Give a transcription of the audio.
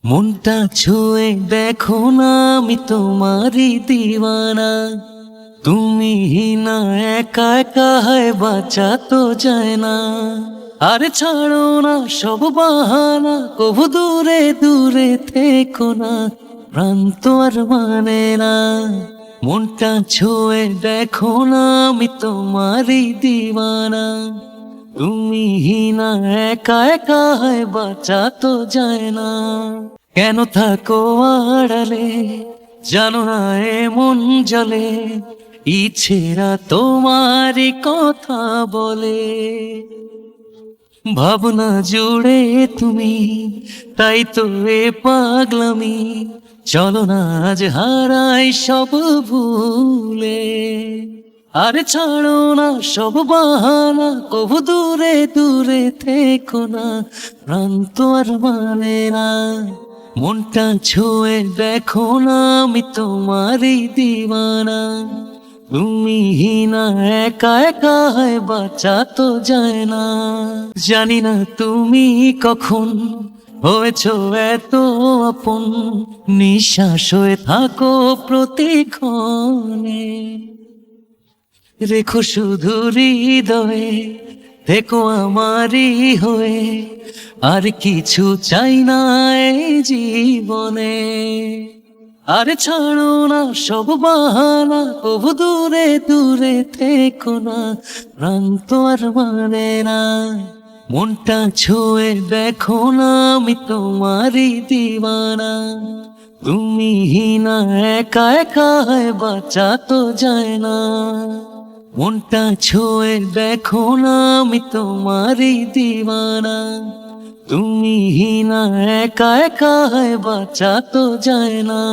মনটা ছুঁয়ে দেখো না, আমি তোমারই দিওয়ানা। তুমি না একা একা হয় বাঁচা তো যায় না। আরে ছাড়ো না সব বাহানা, কবু দূরে দূরে থেকো না, প্রাণ তো আর মানে না। মনটা ছুঁয়ে দেখো না, আমি তোমারই দিওয়ানা। তুমি না একা একা হয় বাঁচা তো যায় না। কেন থাকো আড়ালে, জানো না এমন জলে, ইচ্ছেরা তোমারই কথা বলে। ভাবনা জুড়ে তুমি, তাই তো এ পাগলামি। চলো না আজ হারাই সব ভুলে। আরে ছাড়ো না সব বাহানা, কবু দূরে দূরে থেকো না, প্রাণ তো আর মানে না। মনটা ছুঁয়ে দেখো না, আমি তোমারই দিওয়ানা। তুমি না একা একা হয় বাঁচা তো যায় না। জানি না তুমি কখন হয়েছো এত আপন, নিঃশ্বাস হয়ে থাকো প্রতিক্ষণে। রেখো শুধু হৃদয়ে, থেকো আমারই হয়ে, আর কিছু চাই না এই জীবনে। আরে ছাড়ো না সব বাহানা, কবু দূরে দূরে থেকো না, প্রাণ তো আর মানে না। মনটা ছুঁয়ে দেখো না, আমি তোমারই দিওয়ানা। তুমি না একা একা হয় বাঁচা তো যায় না। মনটা ছুঁয়ে দেখো না, আমি তোমারই দিওয়ানা। তুমি না একা একা হয় বাঁচা তো যায় না।